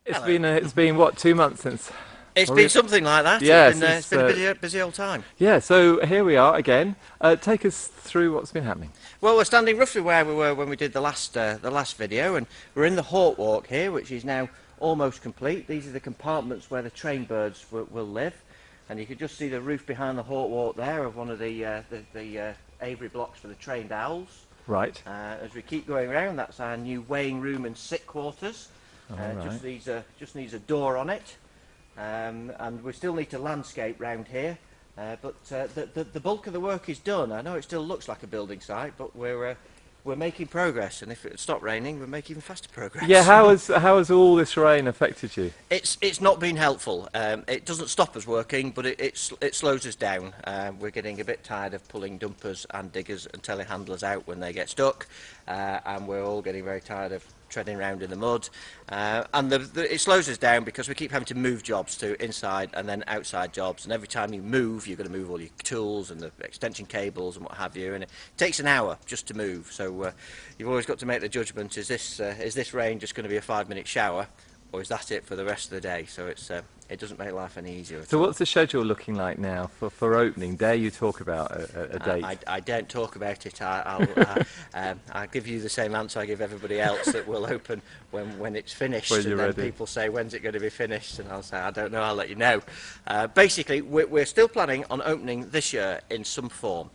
It's been what, 2 months since? It's Or been something like that. yeah, It's since been a busy old time. yeah. So here we are again. Take us through what's been happening. Well, we're standing roughly where we were when we did the last video, and we're in the Hawk Walk here, which is now almost complete. These are the compartments where the train birds will live, and you can just see the roof behind the Hawk Walk there of one of the aviary blocks for the trained owls. Right. As we keep going around, that's our new weighing room and sit quarters. All right. Just needs a door on it. And we still need to landscape round here, but the bulk of the work is done. I know it still looks like a building site, but we're making progress, and if it stopped raining, we'll make even faster progress. Yeah. How has all this rain affected you? It's not been helpful. It doesn't stop us working, but it slows us down. We're getting a bit tired of pulling dumpers and diggers and telehandlers out when they get stuck, and we're all getting very tired of treading around in the mud, and it slows us down because we keep having to move jobs to inside and then outside jobs, and every time you move you're going to move all your tools and the extension cables and what have you, and it takes an hour just to move. So you've always got to make the judgment: is this rain just going to be a 5-minute shower, or is that it for the rest of the day? So it doesn't make life any easier at So all. what's the schedule looking like now for opening? Dare you talk about a date? I don't talk about it. I'll give you the same answer I give everybody else, that will open when it's finished. When and you're then ready. people say, when's it going to be finished? And I'll say, I don't know, I'll let you know. Basically, we're still planning on opening this year in some form.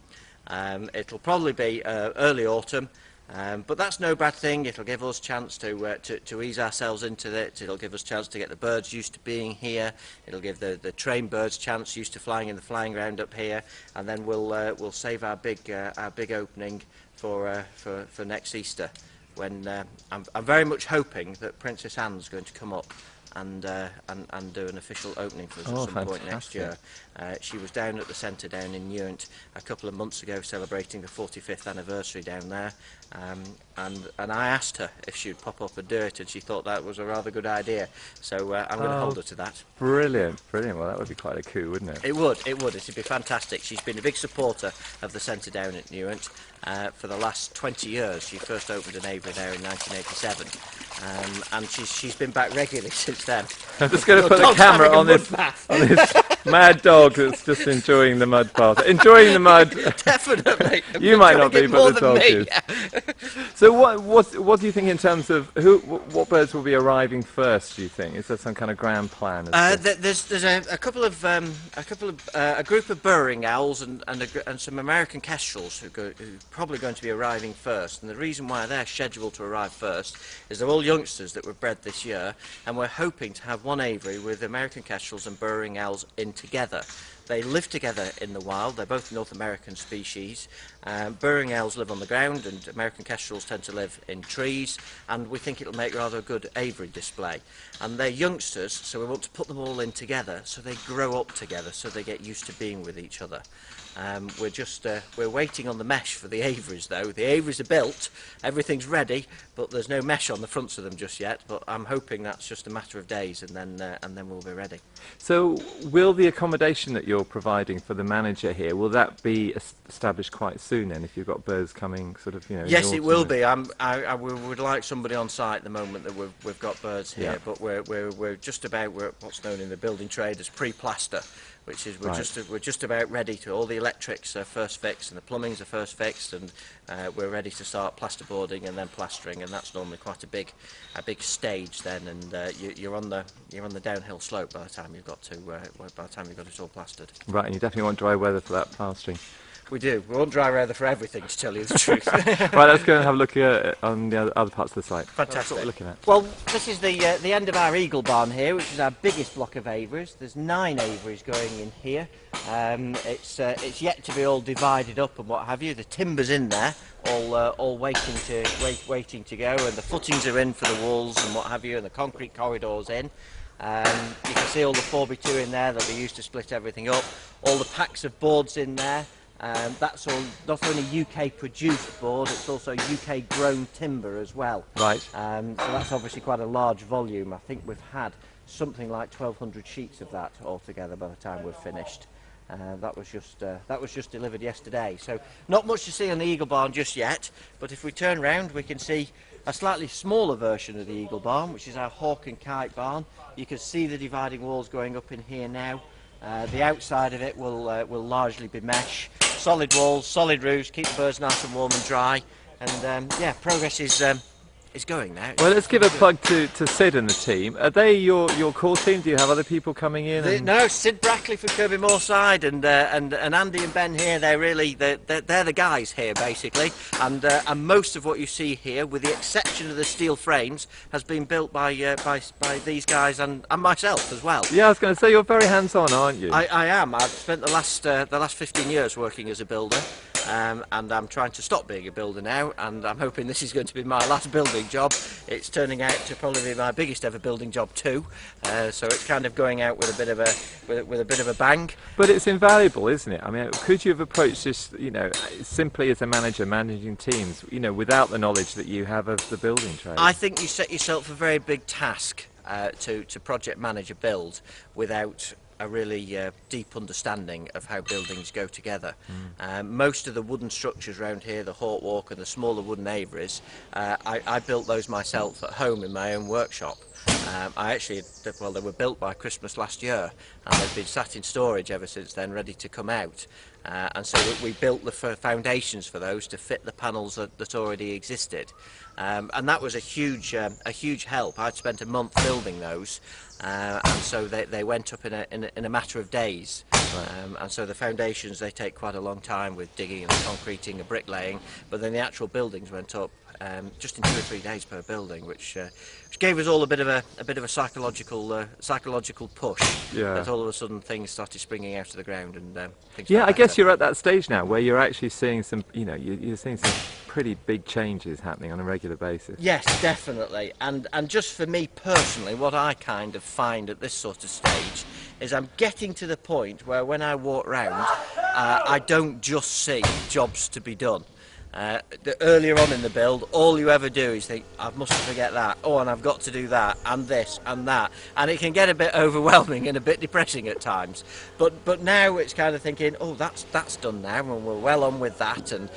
It'll probably be early autumn. But that's no bad thing. It'll give us a chance to ease ourselves into it. It'll give us a chance to get the birds used to being here. It'll give the trained birds a chance used to flying in the flying ground up here, and then we'll save our big opening for next Easter, when I'm very much hoping that Princess Anne's going to come up and do an official opening for us at some point next year. She was down at the centre down in Newent a couple of months ago, celebrating the 45th anniversary down there, and I asked her if she'd pop up and do it, and she thought that was a rather good idea. So I'm going to hold her to that. Brilliant. Well, that would be quite a coup, wouldn't it? It would. It'd be fantastic. She's been a big supporter of the centre down at Newent for the last 20 years. She first opened an aviary there in 1987, and she's been back regularly since then. I'm just going to put the camera on this mad dog that's just enjoying the mud bath. Enjoying the mud. Definitely. You might not be, but the dog me. is. So what do you think in terms of what birds will be arriving first? Do you think, is there some kind of grand plan? There's a group of burrowing owls and some American kestrels who are probably going to be arriving first. And the reason why they're scheduled to arrive first is they're all youngsters that were bred this year, and we're hoping to have one aviary with American kestrels and burrowing owls in together. They live together in the wild. They're both North American species. Burrowing owls live on the ground, and American kestrels tend to live in trees, and we think it'll make rather a good aviary display. And they're youngsters, so we want to put them all in together so they grow up together, so they get used to being with each other. We're waiting on the mesh for the aviaries, though. The aviaries are built, everything's ready, but there's no mesh on the fronts of them just yet. But I'm hoping that's just a matter of days, and then we'll be ready. So will the accommodation that you're providing for the manager here, will that be established quite soon then, if you've got birds coming sort of, Yes, it will be. We would like somebody on site at the moment that we've got birds here, Yeah. but we're just about what's known in the building trade as pre-plaster, which is we're just about ready to. All the electrics are first fixed and the plumbings are first fixed, and we're ready to start plasterboarding and then plastering, and that's normally quite a big stage then, and you're on the downhill slope by the time you've got it all plastered. Right, and you definitely want dry weather for that plastering. We do. We want dry weather for everything, to tell you the truth. Right, let's go and have a look on the other parts of the site. Fantastic. That's what we're looking at. Well, this is the end of our eagle barn here, which is our biggest block of aviaries. There's 9 aviaries going in here. It's yet to be all divided up and what have you. The timber's in there, all waiting to go, and the footings are in for the walls and what have you, and the concrete corridors in. You can see all the 4x2 in there that we used to split everything up. All the packs of boards in there. That's all not only UK produced board, it's also UK grown timber as well. Right. So that's obviously quite a large volume. I think we've had something like 1,200 sheets of that altogether by the time we've finished. That was just delivered yesterday. So not much to see on the eagle barn just yet, but if we turn round we can see a slightly smaller version of the Eagle Barn, which is our hawk and kite barn. You can see the dividing walls going up in here now. The outside of it will largely be mesh, solid walls, solid roofs, keep the birds nice and warm and dry. And yeah, progress is going now. Well, let's give a plug to Sid and the team. Are they your core team? Do you have other people coming in? No, Sid Brackley from Kirby Moorside and Andy and Ben here. They're the guys here basically. And most of what you see here, with the exception of the steel frames, has been built by these guys and myself as well. Yeah, I was going to say you're very hands-on, aren't you? I am. I've spent the last 15 years working as a builder. And I'm trying to stop being a builder now, and I'm hoping this is going to be my last building job. It's turning out to probably be my biggest ever building job too, so it's kind of going out with a bit of a bang. But it's invaluable, isn't it? I mean, could you have approached this, simply as a manager managing teams, without the knowledge that you have of the building trade? I think you set yourself a very big task to project manage a build without a really deep understanding of how buildings go together. Most of the wooden structures around here, the Hawk Walk and the smaller wooden aviaries, I built those myself at home in my own workshop. They were built by Christmas last year, and they've been sat in storage ever since then, ready to come out. And so we built the foundations for those to fit the panels that already existed, and that was a huge help. I'd spent a month building those, and so they went up in a matter of days. Right. And so the foundations, they take quite a long time with digging and concreting and bricklaying, but then the actual buildings went up just in 2 or 3 days per building, which gave us all a bit of a psychological push. Yeah. That all of a sudden things started springing out of the ground and things. Yeah, like I guess you're at that stage now where you're actually seeing some, you're seeing some pretty big changes happening on a regular basis. Yes, definitely. And just for me personally, what I kind of find at this sort of stage is I'm getting to the point where when I walk round, I don't just see jobs to be done. Earlier on in the build, all you ever do is think, I mustn't forget that, and I've got to do that, and this, and that, and it can get a bit overwhelming and a bit depressing at times. But now it's kind of thinking, that's done now, and we're well on with that, and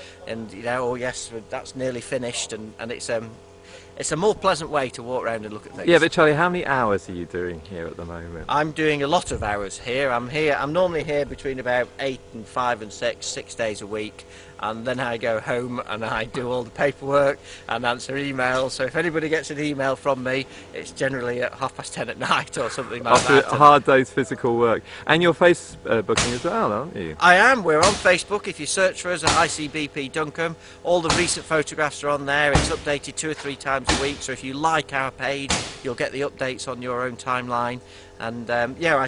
yes, that's nearly finished, and it's a more pleasant way to walk around and look at things. Yeah, but Charlie, how many hours are you doing here at the moment? I'm doing a lot of hours here. I'm normally here between about 8 and 5 and 6 days a week. And then I go home and I do all the paperwork and answer emails. So if anybody gets an email from me, it's generally at 10:30 at night or something like that. After a hard day's physical work. And you're Facebooking as well, aren't you? I am. We're on Facebook. If you search for us at ICBP Duncombe, all the recent photographs are on there. It's updated 2 or 3 times a week. So if you like our page, you'll get the updates on your own timeline. And yeah,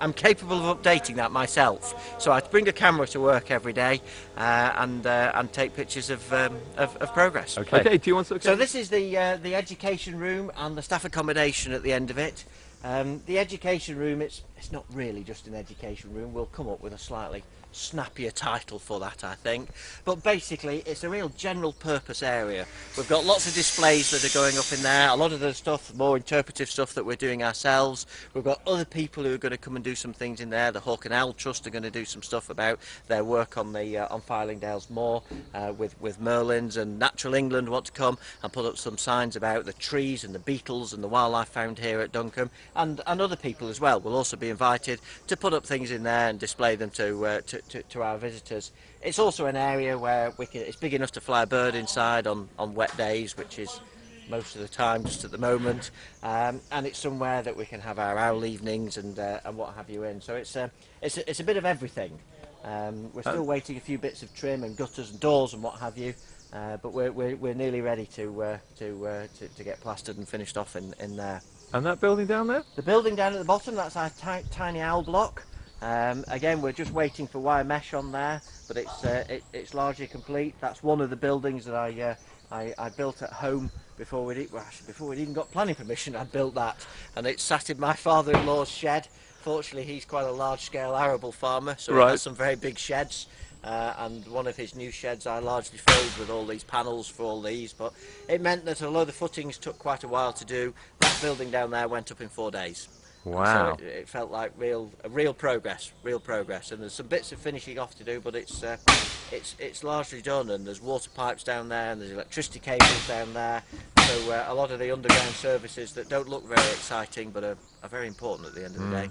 I'm capable of updating that myself. So I bring a camera to work every day and take pictures of progress. Okay. Do you want to? So this is the education room and the staff accommodation at the end of it. The education room, it's not really just an education room. We'll come up with a slightly snappier title for that, I think, but basically it's a real general purpose area. We've got lots of displays that are going up in there, a lot of the stuff, more interpretive stuff that we're doing ourselves. We've got other people who are going to come and do some things in there. The Hawk and Owl Trust are going to do some stuff about their work on the on Filingdales Moor with Merlins, and Natural England want to come and put up some signs about the trees and the beetles and the wildlife found here at Duncombe, and other people as well will also be invited to put up things in there and display them to our visitors. It's also an area where it's big enough to fly a bird inside on wet days, which is most of the time just at the moment, and it's somewhere that we can have our owl evenings and what have you in. So it's a bit of everything. We're still waiting a few bits of trim and gutters and doors and what have you, but we're nearly ready to get plastered and finished off in there. And that building down there? The building down at the bottom, that's our tiny owl block. Again, we're just waiting for wire mesh on there, but it's largely complete. That's one of the buildings that I built at home before we'd even got planning permission. I built that, and it sat in my father-in-law's shed. Fortunately, he's quite a large-scale arable farmer, so he has some very big sheds. And one of his new sheds I largely filled with all these panels for all these, but it meant that although the footings took quite a while to do, that building down there went up in 4 days. Wow. So it felt like real progress, and there's some bits of finishing off to do, but it's largely done, and there's water pipes down there, and there's electricity cables down there, so a lot of the underground services that don't look very exciting but are very important at the end of the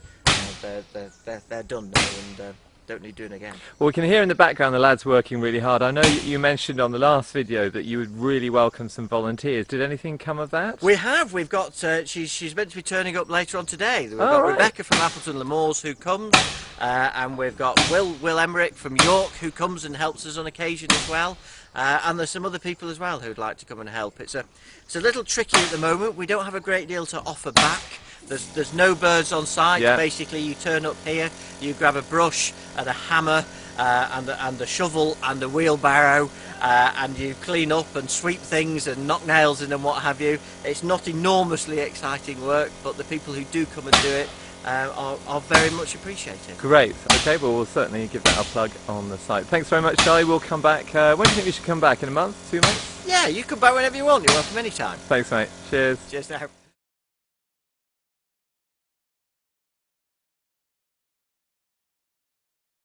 day, they're done now, and don't need doing again. Well, we can hear in the background the lads working really hard. I know you mentioned on the last video that you would really welcome some volunteers. Did anything come of that? We have. We've got. She's meant to be turning up later on today. We've got Rebecca from Appleton Le Moors who comes, and we've got Will Emmerich from York who comes and helps us on occasion as well. And there's some other people as well who'd like to come and help. It's a little tricky at the moment. We don't have a great deal to offer back. There's no birds on site. Yeah. Basically, you turn up here, you grab a brush and a hammer and a shovel and a wheelbarrow, and you clean up and sweep things and knock nails in and what have you. It's not enormously exciting work, but the people who do come and do it are very much appreciated. Great. Okay, well, we'll certainly give that a plug on the site. Thanks very much, Charlie. We'll come back. When do you think we should come back? In a month? 2 months? Yeah, you come back whenever you want. You're welcome anytime. Thanks, mate. Cheers. Cheers now.